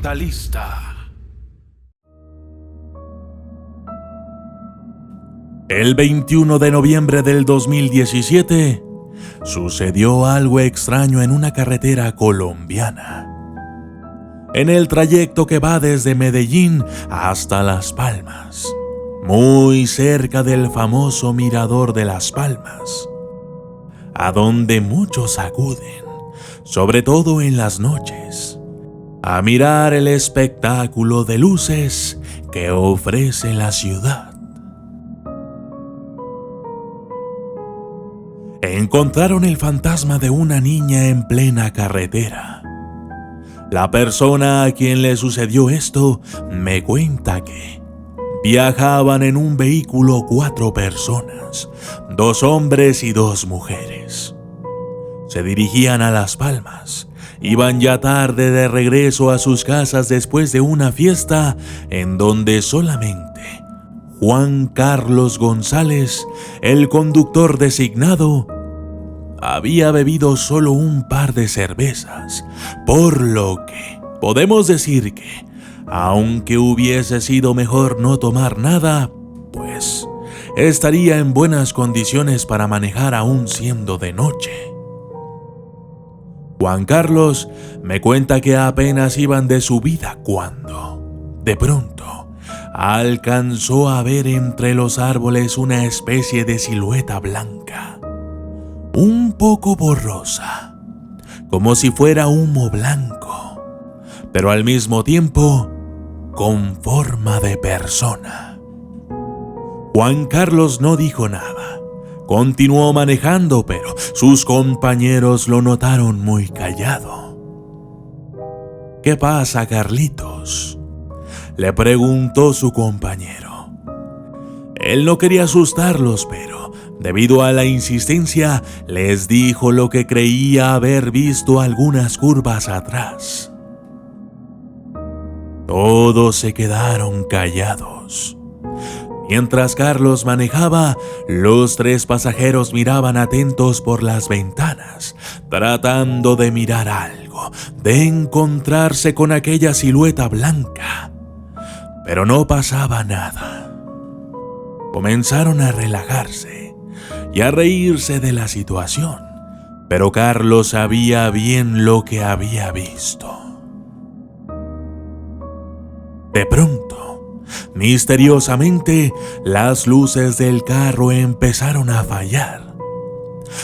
Mentalista. El 21 de noviembre del 2017 sucedió algo extraño en una carretera colombiana. En el trayecto que va desde Medellín hasta Las Palmas, muy cerca del famoso Mirador de Las Palmas, a donde muchos acuden, sobre todo en las noches, a mirar el espectáculo de luces que ofrece la ciudad. Encontraron el fantasma de una niña en plena carretera. La persona a quien le sucedió esto me cuenta que viajaban en un vehículo 4 personas, 2 hombres y 2 mujeres. Se dirigían a Las Palmas. Iban ya tarde de regreso a sus casas después de una fiesta en donde solamente Juan Carlos González, el conductor designado, había bebido solo un par de cervezas, por lo que podemos decir que, aunque hubiese sido mejor no tomar nada, pues estaría en buenas condiciones para manejar aún siendo de noche. Juan Carlos me cuenta que apenas iban de subida cuando, de pronto, alcanzó a ver entre los árboles una especie de silueta blanca, un poco borrosa, como si fuera humo blanco, pero al mismo tiempo con forma de persona. Juan Carlos no dijo nada, continuó manejando, pero sus compañeros lo notaron muy callado. ¿Qué pasa, Carlitos?, le preguntó su compañero. Él no quería asustarlos, pero debido a la insistencia, les dijo lo que creía haber visto algunas curvas atrás. Todos se quedaron callados. Mientras Carlos manejaba, los 3 pasajeros miraban atentos por las ventanas, tratando de mirar algo, de encontrarse con aquella silueta blanca. Pero no pasaba nada. Comenzaron a relajarse y a reírse de la situación, pero Carlos sabía bien lo que había visto. De pronto, misteriosamente, las luces del carro empezaron a fallar.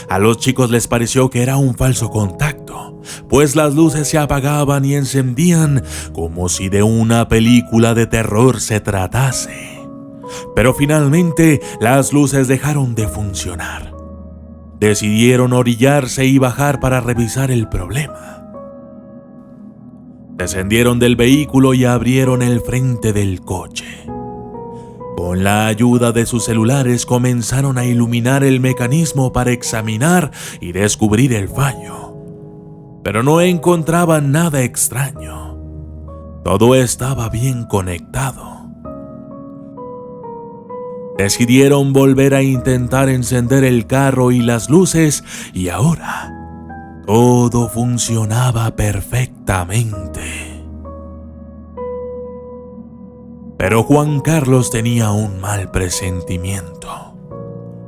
A los chicos les pareció que era un falso contacto, pues las luces se apagaban y encendían como si de una película de terror se tratase. Pero finalmente las luces dejaron de funcionar. Decidieron orillarse y bajar para revisar el problema. Descendieron del vehículo y abrieron el frente del coche. Con la ayuda de sus celulares comenzaron a iluminar el mecanismo para examinar y descubrir el fallo. Pero no encontraban nada extraño. Todo estaba bien conectado. Decidieron volver a intentar encender el carro y las luces, y ahora todo funcionaba perfectamente. Pero Juan Carlos tenía un mal presentimiento.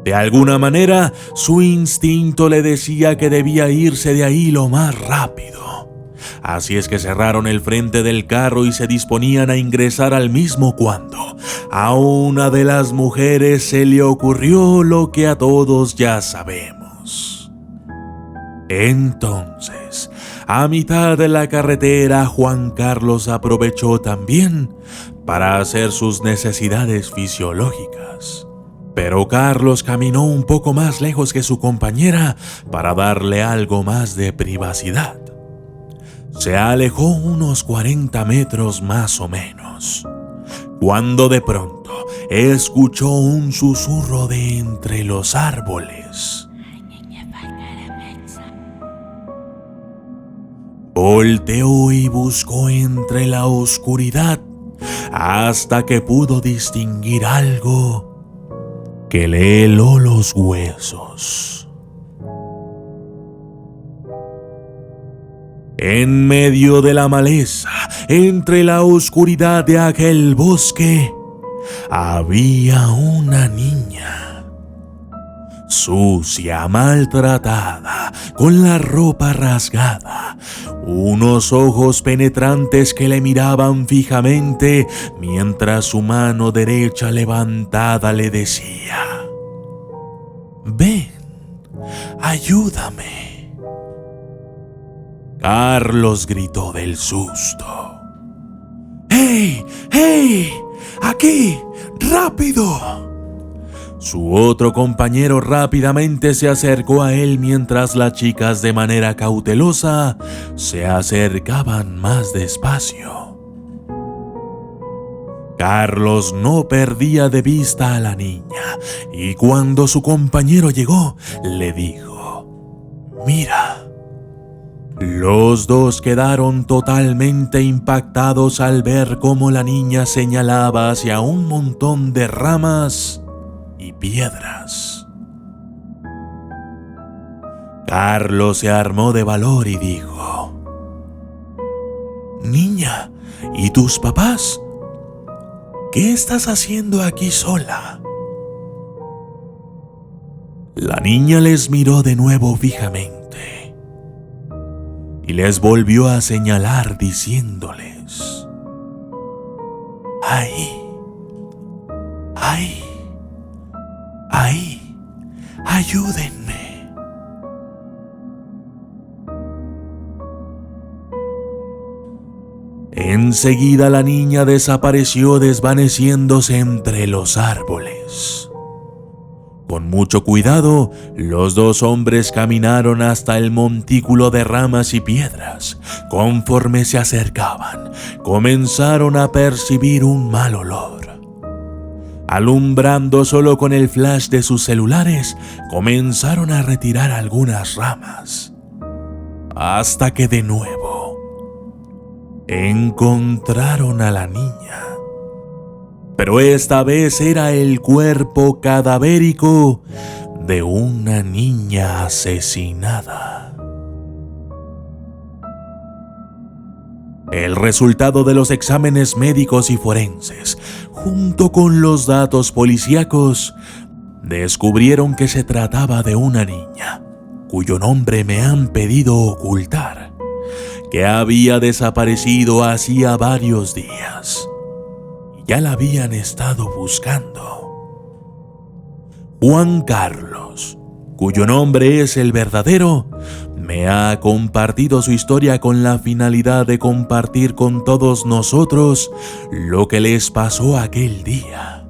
De alguna manera, su instinto le decía que debía irse de ahí lo más rápido. Así es que cerraron el frente del carro y se disponían a ingresar al mismo cuando a una de las mujeres se le ocurrió lo que a todos ya sabemos. Entonces, a mitad de la carretera, Juan Carlos aprovechó también para hacer sus necesidades fisiológicas. Pero Carlos caminó un poco más lejos que su compañera para darle algo más de privacidad. Se alejó unos 40 metros más o menos, cuando de pronto escuchó un susurro de entre los árboles. Volteó y buscó entre la oscuridad hasta que pudo distinguir algo que le heló los huesos. En medio de la maleza, entre la oscuridad de aquel bosque, había una niña. Sucia, maltratada, con la ropa rasgada, unos ojos penetrantes que le miraban fijamente mientras su mano derecha levantada le decía: «Ven, ayúdame». Carlos gritó del susto: «¡Hey! ¡Hey! ¡Aquí! ¡Rápido!». Su otro compañero rápidamente se acercó a él mientras las chicas de manera cautelosa se acercaban más despacio. Carlos no perdía de vista a la niña y cuando su compañero llegó, le dijo: «Mira». Los dos quedaron totalmente impactados al ver cómo la niña señalaba hacia un montón de ramas y piedras. Carlos se armó de valor y dijo: «Niña, ¿y tus papás? ¿Qué estás haciendo aquí sola?». La niña les miró de nuevo fijamente y les volvió a señalar diciéndoles: «Ahí, ahí, ahí, ayúdenme». Enseguida la niña desapareció desvaneciéndose entre los árboles. Con mucho cuidado, los dos hombres caminaron hasta el montículo de ramas y piedras. Conforme se acercaban, comenzaron a percibir un mal olor. Alumbrando solo con el flash de sus celulares, comenzaron a retirar algunas ramas, hasta que de nuevo encontraron a la niña. Pero esta vez era el cuerpo cadavérico de una niña asesinada. El resultado de los exámenes médicos y forenses, junto con los datos policíacos, descubrieron que se trataba de una niña, cuyo nombre me han pedido ocultar, que había desaparecido hacía varios días. Ya la habían estado buscando. Juan Carlos, cuyo nombre es el verdadero, me ha compartido su historia con la finalidad de compartir con todos nosotros lo que les pasó aquel día.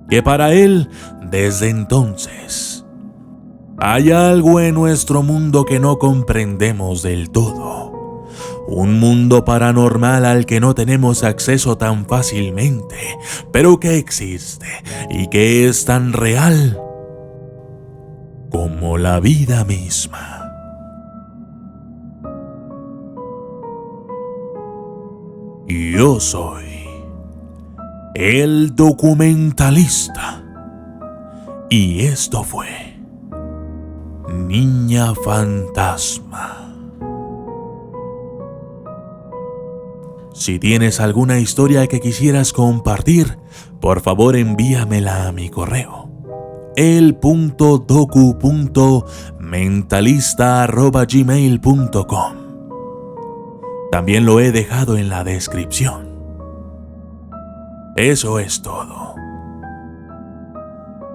Que para él, desde entonces, hay algo en nuestro mundo que no comprendemos del todo. Un mundo paranormal al que no tenemos acceso tan fácilmente, pero que existe y que es tan real como la vida misma. Yo soy el documentalista y esto fue Niña Fantasma. Si tienes alguna historia que quisieras compartir, por favor envíamela a mi correo el.docu.mentalista@gmail.com. También lo he dejado en la descripción. Eso es todo.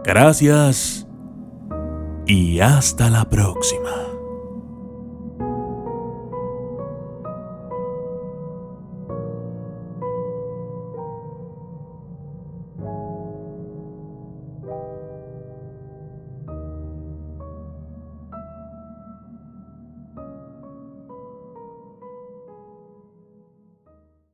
Gracias y hasta la próxima.